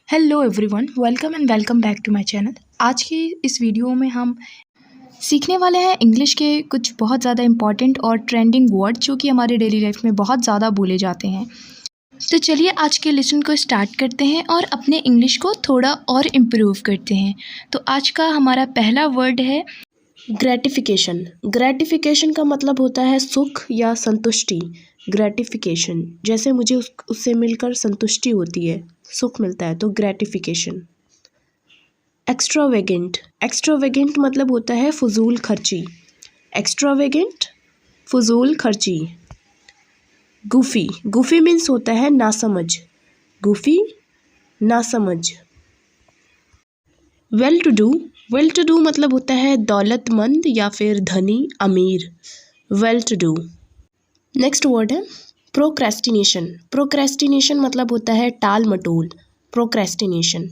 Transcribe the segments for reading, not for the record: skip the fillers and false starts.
Hello everyone, welcome back to my channel. आज की इस वीडियो में हम सीखने वाले हैं इंग्लिश के कुछ बहुत ज़्यादा इम्पॉर्टेंट और ट्रेंडिंग वर्ड जो कि हमारे डेली लाइफ में बहुत ज़्यादा बोले जाते हैं। तो चलिए आज के लेसन को स्टार्ट करते हैं और अपने इंग्लिश को थोड़ा और इम्प्रूव करते हैं। तो आज का हमारा पहला वर्ड है ग्रेटिफिकेशन। ग्रेटिफिकेशन का मतलब होता है सुख या संतुष्टि। ग्रेटिफिकेशन जैसे मुझे उससे मिलकर संतुष्टि होती है, सुख मिलता है, तो ग्रेटिफिकेशन। एक्स्ट्रावेगेंट। एक्स्ट्रावेगेंट मतलब होता है फजूल खर्ची। एक्स्ट्रावेगेंट, फजूल खर्ची। गुफी। गुफी मीन्स होता है नासमझ। गुफी, नासमझ। Well to do. Well to do मतलब होता है दौलतमंद या फिर धनी, अमीर। Well to do. Next word है प्रोक्रेस्टिनेशन। प्रोक्रेस्टिनेशन मतलब होता है टाल मटोल। प्रोक्रेस्टिनेशन,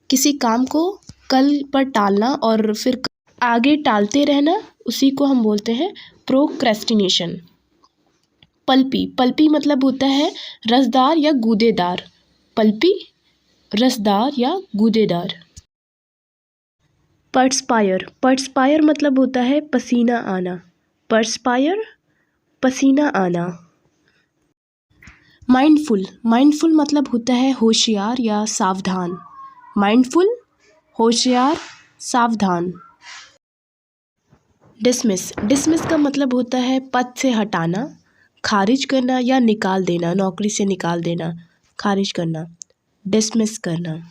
किसी काम को कल पर टालना और फिर आगे टालते रहना, उसी को हम बोलते हैं प्रोक्रेस्टिनेशन। पल्पी। पल्पी मतलब होता है रसदार या गूदेदार। पल्पी, रसदार या गूदेदार। पर्सपायर। पर्सपायर मतलब होता है पसीना आना। पर्सपायर, पसीना आना। माइंडफुल। माइंडफुल मतलब होता है होशियार या सावधान। माइंडफुल, होशियार, सावधान। डिसमिस। डिसमिस का मतलब होता है पद से हटाना, खारिज करना या निकाल देना, नौकरी से निकाल देना, खारिज करना, डिसमिस करना।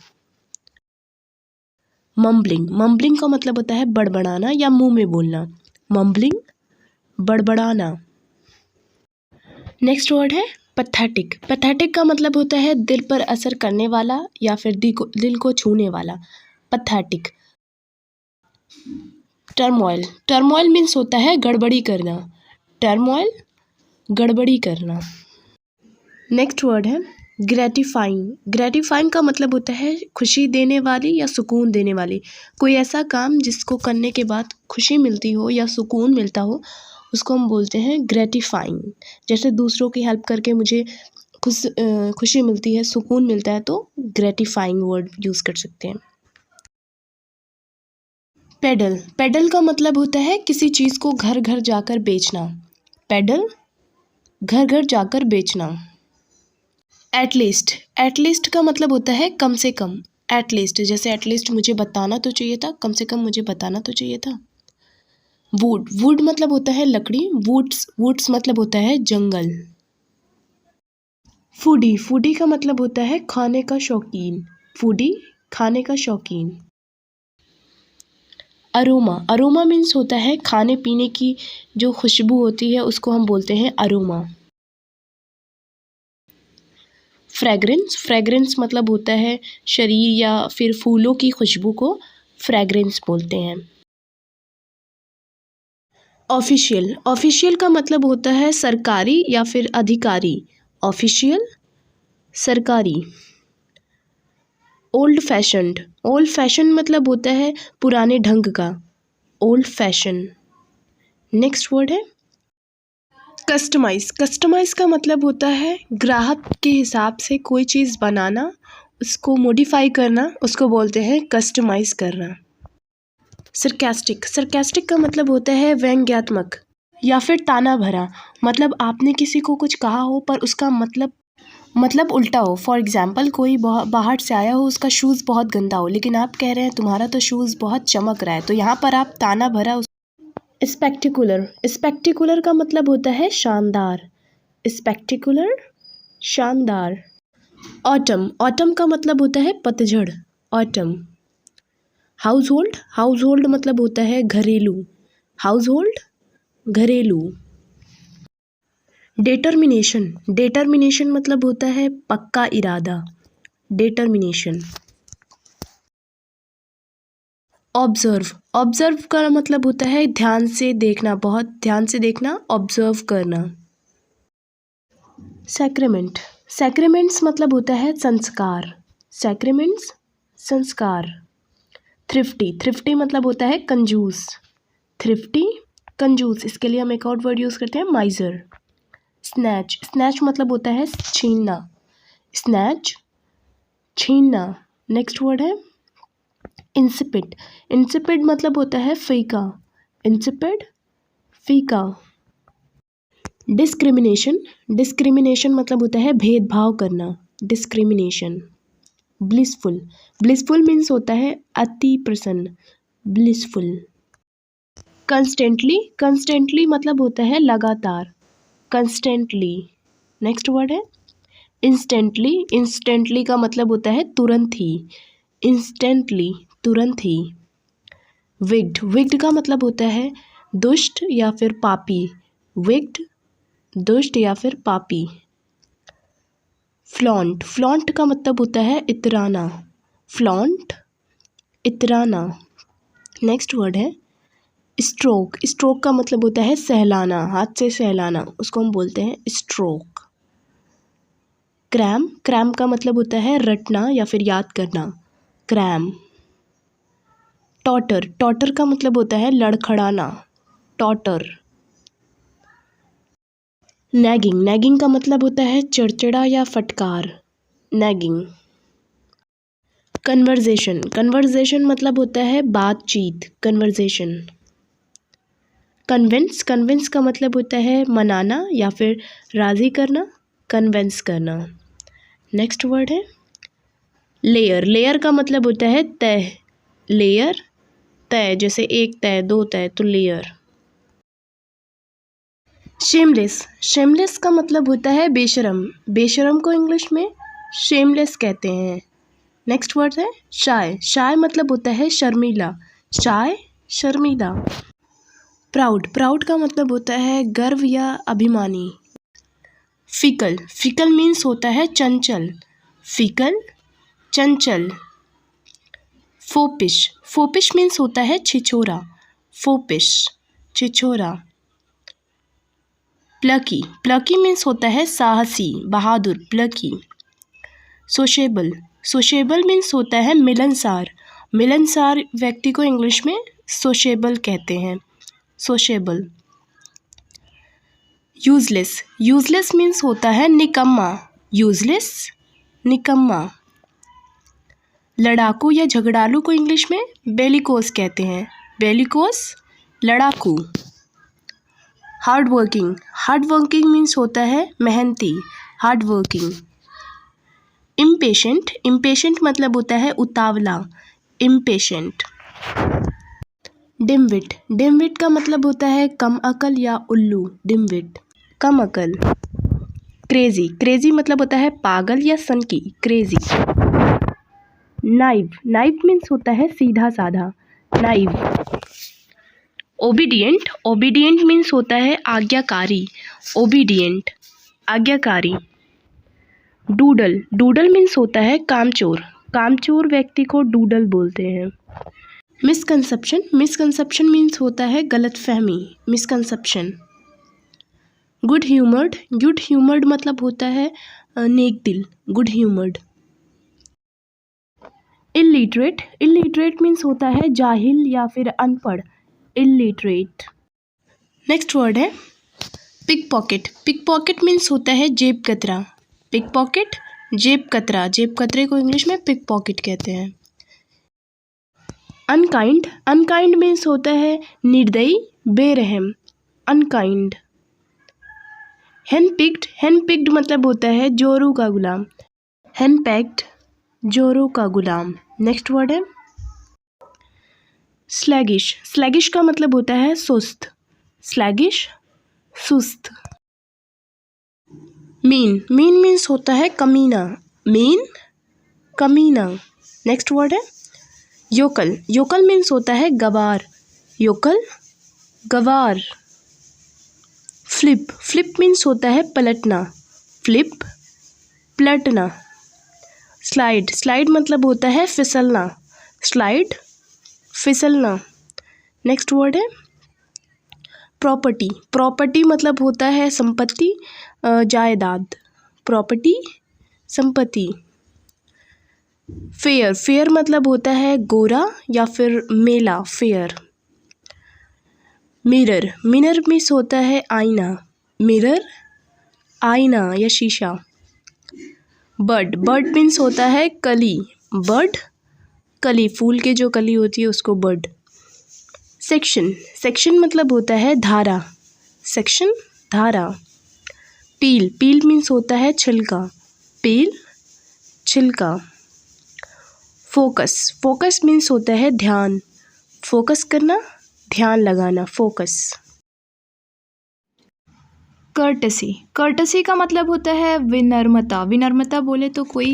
मम्बलिंग। मम्बलिंग का मतलब होता है बड़बड़ाना या मुंह में बोलना। मम्बलिंग, बड़बड़ाना। नेक्स्ट वर्ड है पैथेटिक। पैथेटिक का मतलब होता है दिल पर असर करने वाला या फिर दिल को छूने वाला। पैथेटिक। टर्मोइल। टर्मोइल मीन्स होता है गड़बड़ी करना। टर्मोइल, गड़बड़ी करना। नेक्स्ट वर्ड है ग्रेटिफाइंग। ग्रेटिफाइंग का मतलब होता है खुशी देने वाली या सुकून देने वाली। कोई ऐसा काम जिसको करने के बाद खुशी मिलती हो या सुकून मिलता हो, उसको हम बोलते हैं ग्रेटिफाइंग। जैसे दूसरों की हेल्प करके मुझे खुशी मिलती है, सुकून मिलता है, तो ग्रेटिफाइंग वर्ड यूज़ कर सकते हैं। पेडल। पेडल का मतलब होता है किसी चीज़ को घर घर जाकर बेचना। पेडल, घर घर जाकर बेचना। एटलीस्ट। एटलीस्ट का मतलब होता है कम से कम। एटलीस्ट, जैसे एटलीस्ट मुझे बताना तो चाहिए था, कम से कम मुझे बताना तो चाहिए था। वुड। वुड मतलब होता है लकड़ी। वुड्स। वुड्स मतलब होता है जंगल। फूडी। फूडी का मतलब होता है खाने का शौकीन। फूडी, खाने का शौकीन। अरोमा। अरोमा मीन्स होता है खाने पीने की जो खुशबू होती है, उसको हम बोलते हैं अरोमा। फ्रेगरेंस। फ्रेगरेंस मतलब होता है शरीर या फिर फूलों की खुशबू को फ्रेगरेंस बोलते हैं। ऑफिशियल। ऑफिशियल का मतलब होता है सरकारी या फिर अधिकारी। ऑफिशियल, सरकारी। Old fashioned. ओल्ड फैशन मतलब होता है पुराने ढंग का। Old fashion. नेक्स्ट वर्ड है कस्टमाइज। कस्टमाइज का मतलब होता है ग्राहक के हिसाब से कोई चीज़ बनाना, उसको मॉडिफाई करना, उसको बोलते हैं कस्टमाइज करना। सरकास्टिक। सरकास्टिक का मतलब होता है व्यंग्यात्मक या फिर ताना भरा। मतलब आपने किसी को कुछ कहा हो पर उसका मतलब उल्टा हो। फॉर एग्जाम्पल, कोई बाहर से आया हो, उसका शूज़ बहुत गंदा हो, लेकिन आप कह रहे हैं तुम्हारा तो शूज़ बहुत चमक रहा है, तो यहाँ पर आप ताना भरा। स्पेक्टिकुलर। स्पेक्टिकुलर का मतलब होता है शानदार। स्पेक्टिकुलर, शानदार। ऑटम। ऑटम का मतलब होता है पतझड़। Autumn. House hold. House hold मतलब होता है घरेलू। हाउस होल्ड, घरेलू। डिटर्मिनेशन। डिटर्मिनेशन मतलब होता है पक्का इरादा। डिटर्मिनेशन। ऑब्जर्व। ऑब्जर्व का मतलब होता है ध्यान से देखना, बहुत ध्यान से देखना, ऑब्जर्व करना। सैक्रेमेंट। सैक्रेमेंट्स मतलब होता है संस्कार। सैक्रेमेंट्स, संस्कार। थ्रिफ्टी। थ्रिफ्टी मतलब होता है कंजूस। थ्रिफ्टी, कंजूस। इसके लिए हम एक और वर्ड यूज़ करते हैं माइजर। स्नैच। स्नैच मतलब होता है छीनना। स्नैच, छीनना। नेक्स्ट वर्ड है इंसिपिड। इंसिपिड मतलब होता है फीका। इंसिपिड, फीका। डिस्क्रिमिनेशन। डिस्क्रिमिनेशन मतलब होता है भेदभाव करना। डिस्क्रिमिनेशन। ब्लिसफुल। ब्लिसफुल मीन्स होता है अति प्रसन्न। ब्लिसफुल। कंस्टेंटली। कंस्टेंटली मतलब होता है लगातार। कंस्टेंटली। नेक्स्ट वर्ड है इंस्टेंटली। इंस्टेंटली का मतलब होता है तुरंत ही। इंस्टेंटली, तुरंत ही। विक्ड। विक्ड का मतलब होता है दुष्ट या फिर पापी। विक्ड, दुष्ट या फिर पापी। फ्लॉन्ट। फ्लॉन्ट का मतलब होता है इतराना। फ्लॉन्ट, इतराना। नेक्स्ट वर्ड है स्ट्रोक। स्ट्रोक का मतलब होता है सहलाना, हाथ से सहलाना, उसको हम बोलते हैं स्ट्रोक। क्रैम। क्रैम का मतलब होता है रटना या फिर याद करना। क्रैम। टॉटर। टॉटर का मतलब होता है लड़खड़ाना। टॉटर। नैगिंग। नैगिंग का मतलब होता है चिड़चिड़ा या फटकार। नैगिंग। कन्वर्जेशन। कन्वर्जेशन मतलब होता है बातचीत। कन्वर्जेशन। कन्विंस। कन्विंस का मतलब होता है मनाना या फिर राज़ी करना। कन्विंस करना। नेक्स्ट वर्ड है लेयर। लेयर का मतलब होता है तय। लेयर, तय, जैसे एक तय, दो तय, तो लेयर। शेमलेस। शेमलेस का मतलब होता है बेशरम। बेशरम को इंग्लिश में शेमलेस कहते हैं। नेक्स्ट वर्ड है शाय। शाय मतलब होता है शर्मीला। शाय, शर्मीला। प्राउड। प्राउड का मतलब होता है गर्व या अभिमानी। फिकल। फिकल मीन्स होता है चंचल। फिकल, चंचल। फोपिश। फोपिश मीन्स होता है छिछोरा। फोपिश, छिछोरा। प्लकी। प्लकी मीन्स होता है साहसी, बहादुर, प्लकी। सोशेबल। सोशेबल मीन्स होता है मिलनसार। मिलनसार व्यक्ति को इंग्लिश में सोशेबल कहते हैं। सोशेबल। यूजलेस। यूजलेस मीन्स होता है निकम्मा। यूजलेस, निकम्मा। लड़ाकू या झगड़ालू को इंग्लिश में बेलिकोस कहते हैं। बेलिकोस, लड़ाकू। Hard working. Hard working means होता है मेहनती। Hard working. इम्पेशेंट। इम्पेशेंट मतलब होता है उतावला। इम्पेशेंट। डिमविट। डिमविट का मतलब होता है कम अकल या उल्लू। डिमविट, कम अकल। क्रेजी। क्रेजी मतलब होता है पागल या सनकी। क्रेजी। नाइव। नाइव मीन्स होता है सीधा साधा। नाइव। ओबीडियंट। ओबीडियंट मीन्स होता है आज्ञाकारी। ओबीडियंट, आज्ञाकारी। डूडल। डूडल मीन्स होता है कामचोर। कामचोर व्यक्ति को डूडल बोलते हैं। मिसकंसेप्शन। मिसकंसेप्शन मीन्स होता है गलतफहमी। Misconception. Good humoured. Good humoured मतलब होता है नेक दिल। Good humoured. Illiterate. Illiterate means होता है जाहिल या फिर अनपढ़। इलिटरेट। नेक्स्ट वर्ड है pickpocket. Pickpocket means होता है जेब कतरा। पिक पॉकेट, जेब कतरा। जेब कतरे को इंग्लिश में पिक पॉकेट कहते हैं। अनकाइंड। अनकाइंड मीन्स होता है निर्दयी, बेरहम। अनकाइंड। हैंडपिक्ड। हैंडपिक्ड मतलब होता है जोरू का गुलाम। हैंडपैक्ड, जोरू का गुलाम। नेक्स्ट वर्ड है स्लैगिश। स्लैगिश का मतलब होता है सुस्त। स्लैगिश, सुस्त। मीन। मीन मीन्स होता है कमीना। मीन, कमीना। नेक्स्ट वर्ड है योकल। योकल मीन्स होता है गवार। योकल, गवार। फ्लिप। फ्लिप मीन्स होता है पलटना। फ्लिप, पलटना। स्लाइड। स्लाइड मतलब होता है फिसलना। स्लाइड, फिसलना। नेक्स्ट वर्ड है प्रॉपर्टी। प्रॉपर्टी मतलब होता है संपत्ति, जायदाद। प्रॉपर्टी, संपत्ति। फेयर। फेयर मतलब होता है गोरा या फिर मेला। फेयर। मिरर। मिरर मीन्स होता है आईना। मिरर, आईना या शीशा। बर्ड। बर्ड मीन्स होता है कली। बड, कली, फूल के जो कली होती है उसको बड। सेक्शन, सेक्शन मतलब होता है धारा, सेक्शन धारा। पील, पील मीन्स होता है छिलका, पील छिलका। फोकस, फोकस मीन्स होता है ध्यान, फोकस करना, ध्यान लगाना, फोकस। कर्टसी, कर्टसी का मतलब होता है विनम्रता। विनम्रता बोले तो कोई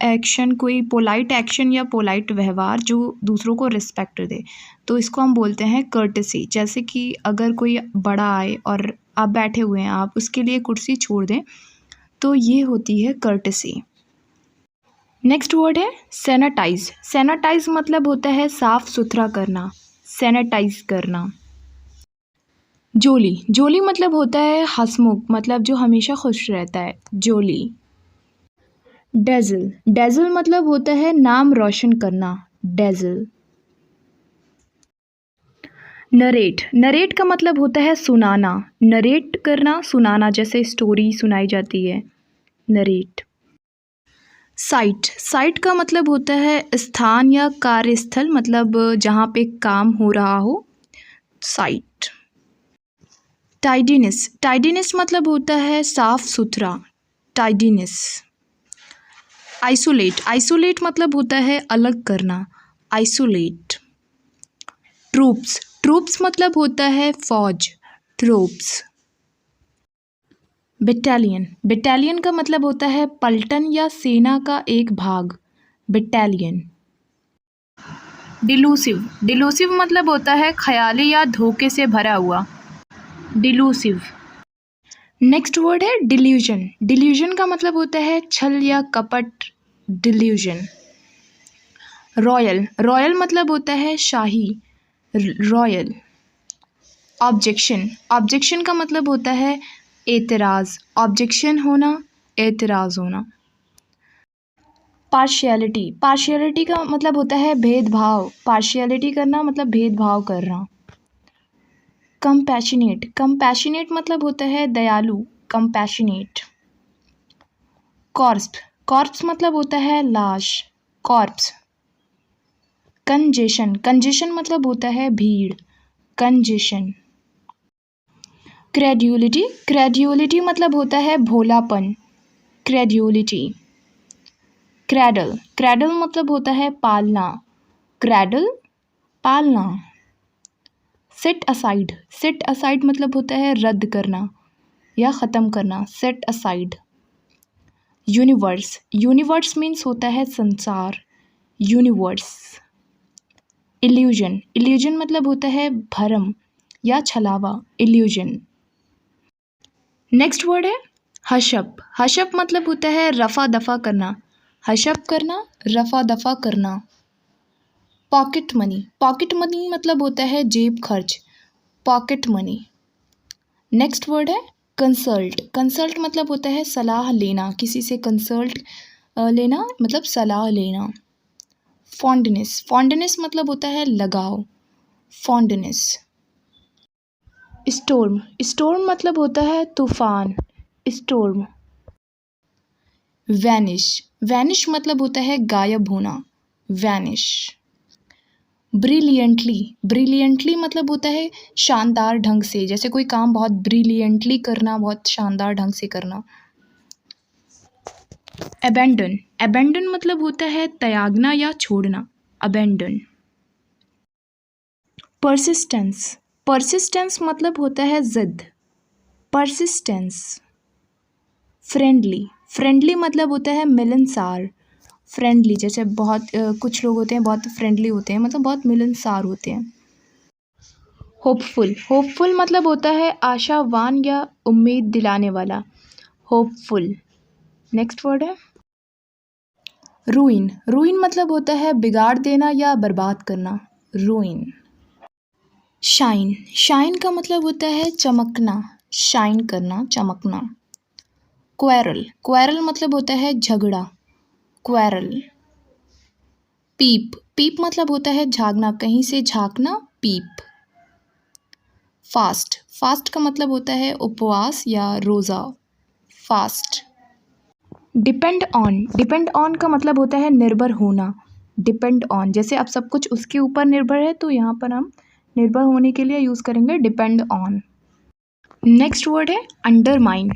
एक्शन, कोई पोलाइट एक्शन या पोलाइट व्यवहार जो दूसरों को रिस्पेक्ट दे, तो इसको हम बोलते हैं कर्टसी। जैसे कि अगर कोई बड़ा आए और आप बैठे हुए हैं, आप उसके लिए कुर्सी छोड़ दें, तो ये होती है कर्टसी। नेक्स्ट वर्ड है सैनिटाइज। सैनिटाइज मतलब होता है साफ सुथरा करना, सैनिटाइज करना। जोली, जोली मतलब होता है हंसमुख, मतलब जो हमेशा खुश रहता है, जोली। डेज़ल, डेज़ल मतलब होता है नाम रोशन करना, डेज़ल। नरेट, नरेट का मतलब होता है सुनाना, नरेट करना, सुनाना, जैसे स्टोरी सुनाई जाती है, नरेट। साइट, साइट का मतलब होता है स्थान या कार्यस्थल, मतलब जहाँ पे काम हो रहा हो, साइट। टाइडीनेस, टाइडीनेस मतलब होता है साफ सुथरा, टाइडीनेस। आइसोलेट, आइसोलेट मतलब होता है अलग करना, आइसोलेट। ट्रूप्स, ट्रूप्स मतलब होता है फौज, ट्रूप्स। बटालियन, बटालियन का मतलब होता है पलटन या सेना का एक भाग, बटालियन। डिलूसिव, डिलूसिव मतलब होता है ख्याली या धोखे से भरा हुआ, डिलूसिव। नेक्स्ट वर्ड है डिल्यूजन, डिल्यूजन का मतलब होता है छल या कपट, डिल्यूजन। रॉयल, रॉयल मतलब होता है शाही, रॉयल। ऑब्जेक्शन, ऑब्जेक्शन का मतलब होता है एतराज़, ऑब्जेक्शन होना, एतराज़ होना। पार्शियलिटी, पार्शियलिटी का मतलब होता है भेदभाव, पार्शियलिटी करना मतलब भेदभाव करना। कंपैशनेट, कंपैशनेट मतलब होता है दयालु, कंपैशनेट। कॉर्प्स, कॉर्प्स मतलब होता है लाश, कॉर्प्स। कंजेशन, कंजेशन मतलब होता है भीड़, कंजेशन। क्रेड्यूलिटी, क्रेड्यूलिटी मतलब होता है भोलापन, क्रेड्यूलिटी। क्रैडल, क्रैडल मतलब होता है पालना, क्रैडल, पालना। सेट असाइड, सेट असाइड मतलब होता है रद्द करना या ख़त्म करना, set aside. Universe, universe means होता है संसार, यूनिवर्स। इल्यूजन, इल्यूजन मतलब होता है भ्रम या छलावा, इल्यूजन। नेक्स्ट वर्ड है हशप, हशप मतलब होता है रफ़ा दफ़ा करना, हशप करना, रफ़ा दफ़ा करना। पॉकेट मनी, पॉकेट मनी मतलब होता है जेब खर्च, पॉकेट मनी। नेक्स्ट वर्ड है कंसल्ट, कंसल्ट मतलब होता है सलाह लेना, किसी से कंसल्ट लेना मतलब सलाह लेना। फॉन्डनेस, फॉन्डनेस मतलब होता है लगाव, फॉन्डनेस। स्टॉर्म, स्टॉर्म मतलब होता है तूफान, स्टॉर्म। वैनिश, वैनिश मतलब होता है गायब होना, वैनिश। ब्रिलियंटली, ब्रिलियंटली मतलब होता है शानदार ढंग से, जैसे कोई काम बहुत ब्रिलियंटली करना, बहुत शानदार ढंग से करना। अबेंडन, अबेंडन मतलब होता है त्यागना या छोड़ना, अबेंडन। परसिस्टेंस, परसिस्टेंस मतलब होता है जिद, परसिस्टेंस। फ्रेंडली, फ्रेंडली मतलब होता है मिलनसार, फ्रेंडली, जैसे बहुत कुछ लोग होते हैं बहुत फ्रेंडली होते हैं, मतलब बहुत मिलनसार होते हैं। होपफुल, होपफुल मतलब होता है आशावान या उम्मीद दिलाने वाला, होपफुल। नेक्स्ट वर्ड है रूइन, रूइन मतलब होता है बिगाड़ देना या बर्बाद करना, रूइन। शाइन, शाइन का मतलब होता है चमकना, शाइन करना, चमकना। क्वेरल, क्वेरल मतलब होता है झगड़ा, क्वेरल। पीप, पीप मतलब होता है झांकना, कहीं से झांकना, पीप। फास्ट, फास्ट का मतलब होता है उपवास या रोज़ा, फास्ट। डिपेंड ऑन का मतलब होता है निर्भर होना। डिपेंड ऑन, जैसे अब सब कुछ उसके ऊपर निर्भर है तो यहाँ पर हम निर्भर होने के लिए यूज़ करेंगे डिपेंड ऑन। नेक्स्ट वर्ड है अंडरमाइन।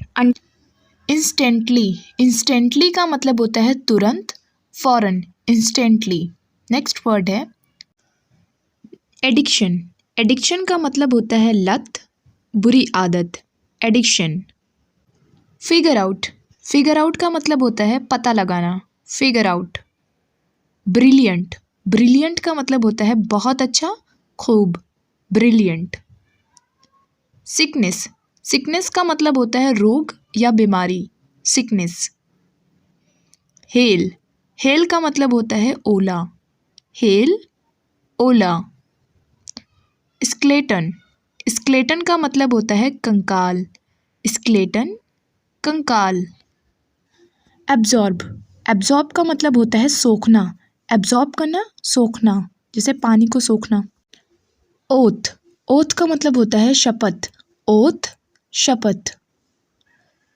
इंस्टेंटली का मतलब होता है तुरंत, फौरन, इंस्टेंटली। नेक्स्ट वर्ड है एडिक्शन का मतलब होता है लत, बुरी आदत, एडिक्शन। फिगर आउट का मतलब होता है पता लगाना, फिगर आउट। ब्रिलियंट का मतलब होता है बहुत अच्छा, खूब, ब्रिलियंट। सिकनेस का मतलब होता है रोग या बीमारी, सिकनेस। हेल का मतलब होता है ओला, हेल, ओला। स्केलेटन का मतलब होता है कंकाल, स्केलेटन, कंकाल। एब्जॉर्ब का मतलब होता है सोखना, एब्जॉर्ब करना, सोखना, जैसे पानी को सोखना। ओथ का मतलब होता है शपथ, ओथ, शपथ।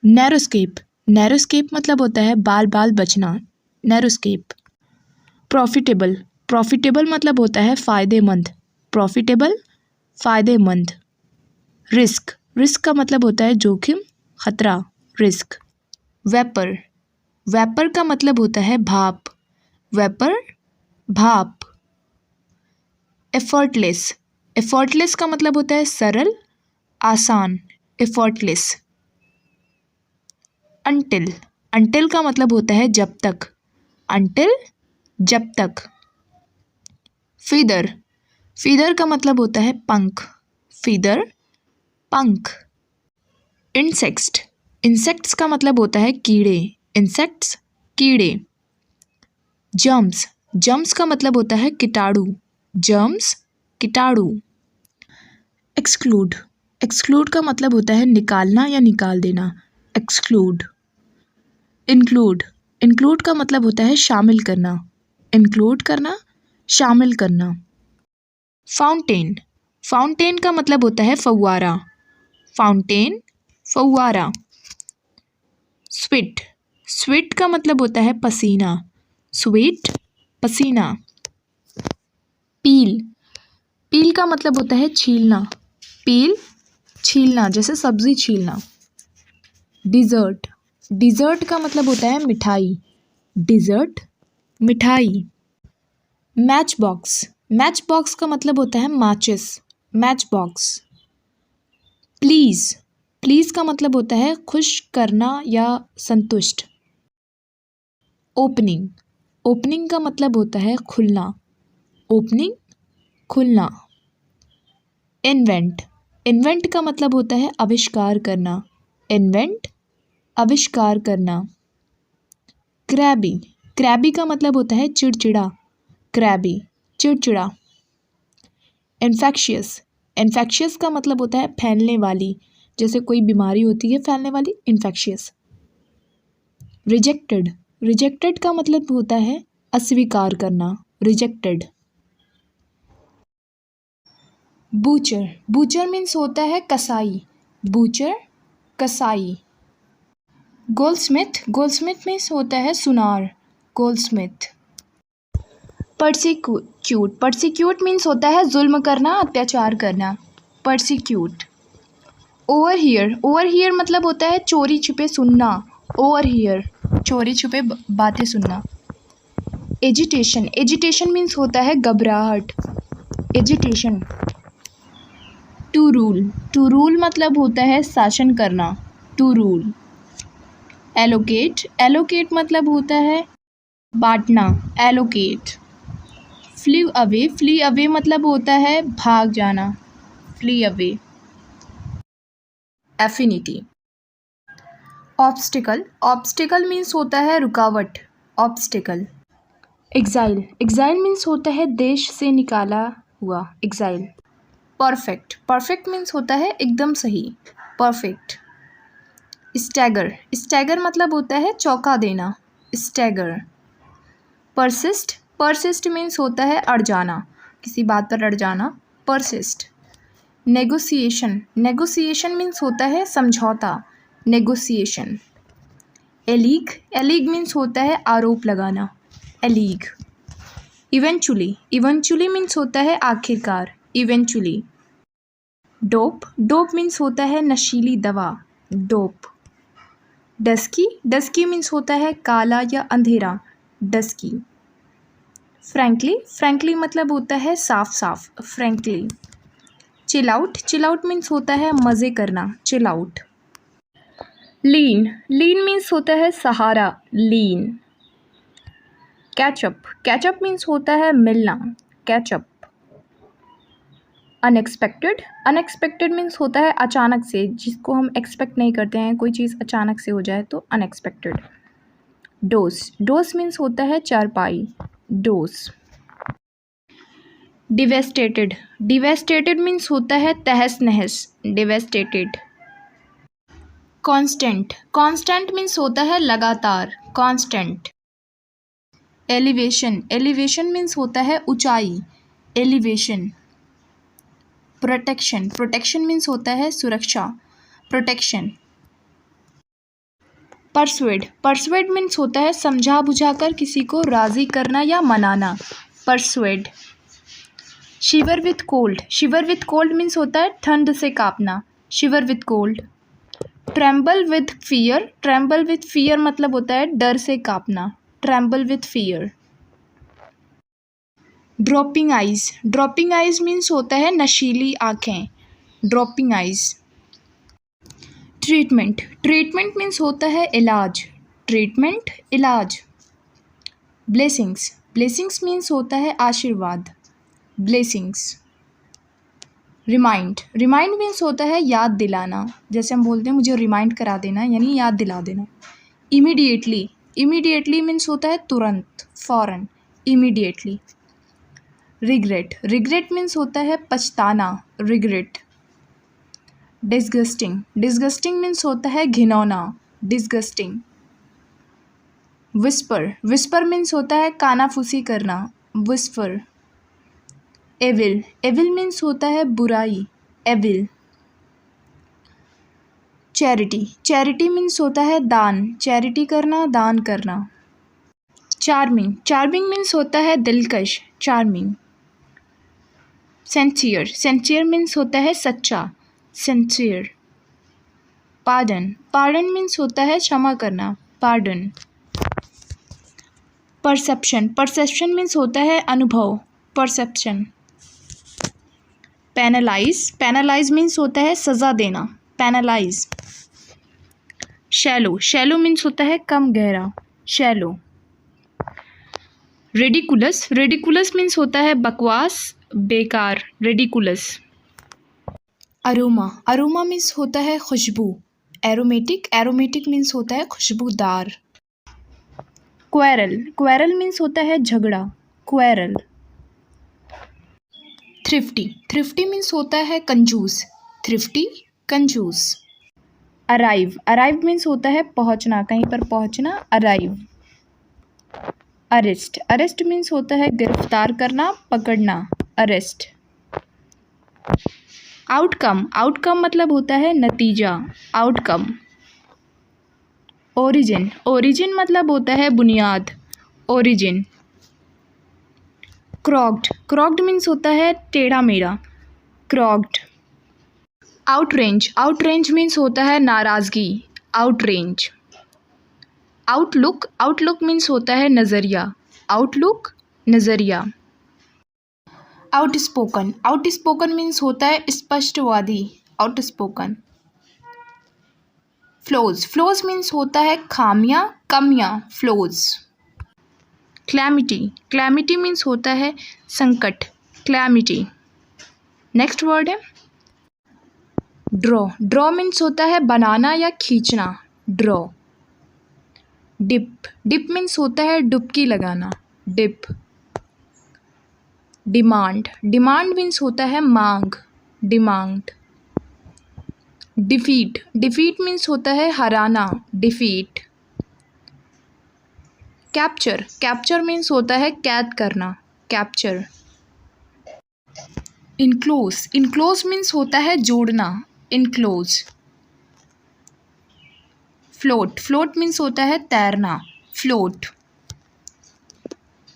नैरोस्केप मतलब होता है बाल बचना, नैरोस्केप। प्रॉफिटेबल मतलब होता है फायदेमंद, प्रॉफिटेबल, फायदेमंद। रिस्क का मतलब होता है जोखिम, खतरा, रिस्क। वेपर का मतलब होता है भाप, वेपर, भाप। एफर्टलेस का मतलब होता है सरल, आसान, एफर्टलेस। अंटिल का मतलब होता है जब तक, अंटिल, जब तक। फीदर का मतलब होता है पंख, फीदर, पंख। इंसेक्ट्स का मतलब होता है कीड़े, इंसेक्ट्स, कीड़े। जर्म्स का मतलब होता है कीटाणु, जर्म्स, कीटाणु। एक्सक्लूड का मतलब होता है निकालना या निकाल देना, एक्सक्लूड। इंक्लूड का मतलब होता है शामिल करना, इंक्लूड करना, शामिल करना। फाउंटेन का मतलब होता है फव्वारा, फाउंटेन, फव्वारा। स्वेट का मतलब होता है पसीना, स्वेट, पसीना। पील का मतलब होता है छीलना, पील, छीलना, जैसे सब्जी छीलना। डिज़र्ट का मतलब होता है मिठाई, डिज़र्ट, मिठाई। मैच बॉक्स का मतलब होता है माचिस, मैच बॉक्स। प्लीज़ का मतलब होता है खुश करना या संतुष्ट। ओपनिंग का मतलब होता है खुलना, ओपनिंग, खुलना। इन्वेंट का मतलब होता है आविष्कार करना, इन्वेंट, आविष्कार करना। क्रैबी का मतलब होता है चिड़चिड़ा, क्रैबी, चिड़चिड़ा। इन्फेक्शियस का मतलब होता है फैलने वाली, जैसे कोई बीमारी होती है फैलने वाली, इन्फेक्शियस। रिजेक्टेड का मतलब होता है अस्वीकार करना, रिजेक्टेड। बूचर मीन्स होता है कसाई, बूचर, कसाई। गोल्डस्मिथ मीन्स होता है सुनार, गोल्डस्मिथ। परसिक्यूट मीन्स होता है जुल्म करना, अत्याचार करना, परसिक्यूट। ओवरहियर मतलब होता है चोरी छुपे सुनना, ओवरहियर, चोरी छुपे बातें सुनना। एजिटेशन मीन्स होता है घबराहट, एजिटेशन। टू रूल मतलब होता है शासन करना, टू रूल। एलोकेट मतलब होता है बांटना, एलोकेट। फ्ली अवे मतलब होता है भाग जाना, flee away. Affinity. Obstacle means होता है रुकावट, ऑब्स्टिकल। एग्जाइल मीन्स होता है देश से निकाला हुआ, एग्जाइल। परफेक्ट मीन्स होता है एकदम सही, परफेक्ट। स्टैगर मतलब होता है चौंका देना, स्टैगर। परसिस्ट मीन्स होता है अड़ जाना, किसी बात पर अड़ जाना, परसिस्ट। नेगोशिएशन मीन्स होता है समझौता, नेगोशिएशन। एलीग, एलीग मीन्स होता है आरोप लगाना, एलीग। इवेंचुअली, इवेंचुअली मीन्स होता है आखिरकार, इवेंचुअली। डोप, डोप मीन्स होता है नशीली दवा, डोप। डस्की, डस्की मीन्स होता है काला या अंधेरा, डस्की। फ्रैंकली, फ्रैंकली मतलब होता है साफ साफ, frankly. Chill out, chill out means होता है मज़े करना, चिल आउट। लीन, लीन मीन्स होता है सहारा, लीन। कैचअप, कैचअप मीन्स होता है मिलना, कैचअप। अनएक्सपेक्टेड, अनएक्सपेक्टेड मीन्स होता है अचानक से, जिसको हम एक्सपेक्ट नहीं करते हैं, कोई चीज़ अचानक से हो जाए तो अनएक्सपेक्टेड। डोस, डोस मीन्स होता है चारपाई, डोस। डिवेस्टेटेड, डिवेस्टेटेड मीन्स होता है तहस नहस, डिवेस्टेटेड। कांस्टेंट, कांस्टेंट मीन्स होता है लगातार, कांस्टेंट। एलिवेशन, एलिवेशन मीन्स होता है ऊंचाई, एलिवेशन। प्रोटेक्शन, प्रोटेक्शन मीन्स होता है सुरक्षा, प्रोटेक्शन। परसुएड, परसुएड मीन्स होता है समझा बुझाकर किसी को राज़ी करना या मनाना, persuade. Shiver with cold, shiver with cold means होता है ठंड से कांपना, shiver with cold. Tremble with fear, tremble with fear मतलब होता है डर से कांपना, tremble with fear. Dropping eyes, dropping eyes means होता है नशीली आँखें, dropping eyes. Treatment, treatment means होता है इलाज, ट्रीटमेंट, इलाज। ब्लेसिंग्स, ब्लेसिंग्स मीन्स होता है आशीर्वाद, ब्लेसिंग्स। रिमाइंड, रिमाइंड मीन्स होता है याद दिलाना, जैसे हम बोलते हैं मुझे रिमाइंड करा देना यानी याद दिला देना। इमीडिएटली, इमीडिएटली मीन्स होता है तुरंत, फ़ौरन, इमीडिएटली। रिग्रेट, रिग्रेट मीन्स होता है पछताना, रिग्रेट। डिस्गस्टिंग, डिस्गस्टिंग मीन्स होता है घिनौना, डिस्गस्टिंग। विस्पर, विस्पर मीन्स होता है कानाफूसी करना, विस्पर। एविल, एविल मीन्स होता है बुराई, एविल। चैरिटी, चैरिटी मीन्स होता है दान, चैरिटी करना, दान करना। चार्मिंग, चार्मिंग मीन्स होता है दिलकश, चार्मिंग। सिंसियर, सिंसियर मीन्स होता है सच्चा, सिंसियर। पार्डन, पार्डन मीन्स होता है क्षमा करना, पार्डन। परसेप्शन, परसेप्शन मीन्स होता है अनुभव, परसेप्शन। पेनलाइज, पेनलाइज मीन्स होता है सज़ा देना, पेनलाइज। शैलो, शैलो मीन्स होता है कम गहरा, शैलो। रेडिकुलस, रेडिकुलस मीन्स होता है बकवास, बेकार, रेडिकुलस। अरोमा, अरोमा मीन्स होता है खुशबू, एरोमेटिक, एरोमेटिक मीन्स होता है खुशबूदार। क्वेरल, क्वेरल मीन्स होता है झगड़ा, क्वेरल। थ्रिफ्टी, थ्रिफ्टी मीन्स होता है कंजूस, थ्रिफ्टी, कंजूस। अराइव, अराइव मीन्स होता है पहुंचना, कहीं पर पहुंचना, अराइव। अरेस्ट, अरेस्ट मीन्स होता है गिरफ्तार करना, पकड़ना, अरेस्ट। आउटकम, आउटकम मतलब होता है नतीजा, आउटकम। ओरिजिन, ओरिजिन मतलब होता है बुनियाद, ओरिजिन। क्रॉक्ड, क्रॉक्ड मीन्स होता है टेढ़ा मेढ़ा, क्रॉक्ड। आउटरेंज, आउटरेंज मीन्स होता है नाराज़गी, आउटरेंज। आउटलुक, आउटलुक मीन्स होता है नज़रिया, आउटलुक, नज़रिया। आउटस्पोकन, आउटस्पोकन मीन्स होता है स्पष्टवादी, आउटस्पोकन। फ्लोज, फ्लोज मीन्स होता है खामियां, कमियां, फ्लोज। क्लैमिटी, क्लैमिटी मीन्स होता है संकट, क्लैमिटी। नेक्स्ट वर्ड है ड्रॉ, ड्रॉ मीन्स होता है बनाना या खींचना, ड्रॉ। डिप, डिप मीन्स होता है डुबकी लगाना, डिप। डिमांड, डिमांड मीन्स होता है मांग, डिमांड। डिफीट, डिफीट मीन्स होता है हराना, डिफीट। कैप्चर, कैप्चर मीन्स होता है कैद करना, कैप्चर। इनक्लोज, इनक्लोज मीन्स होता है जोड़ना, इनक्लोज। फ्लोट, फ्लोट मीन्स होता है तैरना, फ्लोट।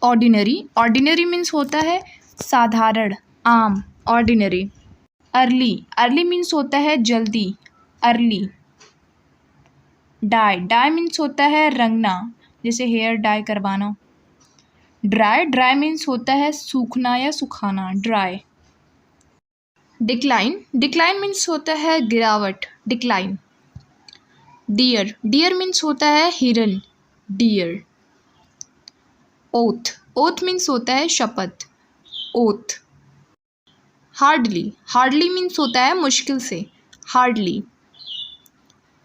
ऑर्डिनरी, ऑर्डिनरी मीन्स होता है साधारण, आम, ऑर्डिनरी। अर्ली, अर्ली मीन्स होता है जल्दी, अर्ली। डाई, डाई मीन्स होता है रंगना, जैसे हेयर डाई करवाना। ड्राई, ड्राई मीन्स होता है सूखना या सुखाना, ड्राई। डिक्लाइन, डिक्लाइन मीन्स होता है गिरावट, डिक्लाइन। डियर, डियर मीन्स होता है हिरन, डियर। ओथ, ओथ मीन्स होता है शपथ, ओथ। हार्डली, हार्डली मीन्स होता है मुश्किल से, हार्डली।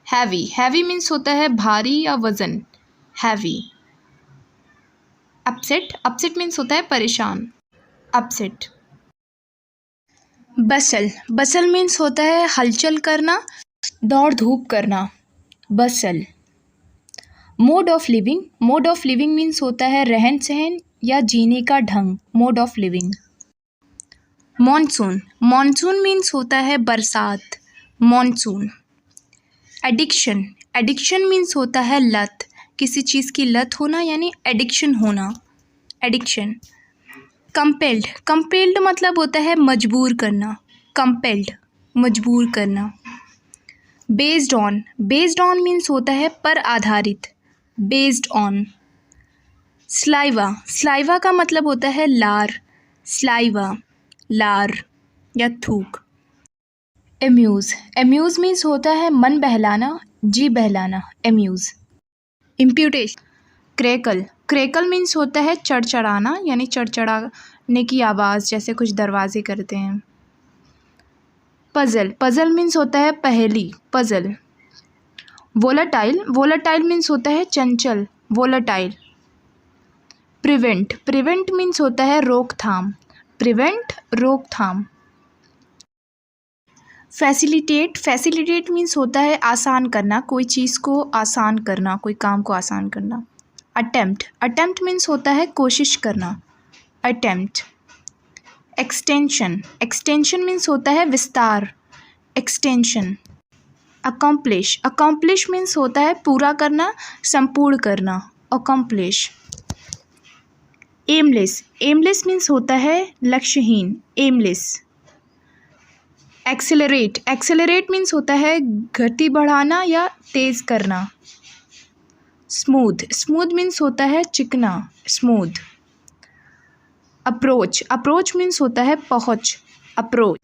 हैवी, हैवी मीन्स होता है भारी या वज़न, हैवी। अपसेट, अपसेट मीन्स होता है परेशान, अपसेट। बसल, बसल मीन्स होता है हलचल करना, दौड़ धूप करना, bustle. Mode of living, mode of living means होता है रहन सहन या जीने का ढंग, mode of living. Monsoon, monsoon means होता है बरसात, मॉनसून। एडिक्शन, एडिक्शन मीन्स होता है लत, किसी चीज़ की लत होना यानी एडिक्शन होना, एडिक्शन। कंपेल्ड, कंपेल्ड मतलब होता है मजबूर करना, कंपेल्ड, मजबूर करना। Based on, based on means होता है पर आधारित, बेस्ड ऑन। स्लाइवा, स्लाइवा का मतलब होता है लार, स्लाइवा, लार या थूक। एम्यूज़, एम्यूज़ मीन्स होता है मन बहलाना, जी बहलाना, एम्यूज़। इम्प्यूटेशन, क्रेकल, क्रेकल मीन्स होता है चढ़चढ़ाना यानी चढ़चढ़ाने की आवाज़, जैसे कुछ दरवाजे करते हैं। पज़ल, पज़ल मीन्स होता है पहेली, पज़ल। वोलाटाइल, वोलाटाइल मीन्स होता है चंचल, वोलाटाइल। प्रिवेंट, प्रिवेंट मीन्स होता है रोकथाम, प्रिवेंट, रोकथाम। फैसिलिटेट, फैसिलिटेट मीन्स होता है आसान करना, कोई चीज़ को आसान करना, कोई काम को आसान करना। अटेम्प्ट, अटेम्प्ट मीन्स होता है कोशिश करना, अटेम्प्ट। एक्सटेंशन, एक्सटेंशन मीन्स होता है विस्तार, एक्सटेंशन। अकम्प्लिश, अकम्प्लिश मीन्स होता है पूरा करना, संपूर्ण करना, अकम्प्लिश। एमलेस, एमलेस मीन्स होता है लक्ष्यहीन, एमलेस। एक्सेलरेट, एक्सेलरेट मीन्स होता है गति बढ़ाना या तेज़ करना। स्मूथ, स्मूथ मीन्स होता है चिकना, स्मूथ। अप्रोच, अप्रोच मीन्स होता है पहुँच, अप्रोच।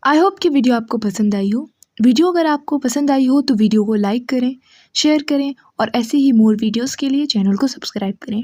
आई होप कि वीडियो आपको पसंद आई हो। वीडियो अगर आपको पसंद आई हो तो वीडियो को लाइक करें, शेयर करें और ऐसे ही मोर वीडियोस के लिए चैनल को सब्सक्राइब करें।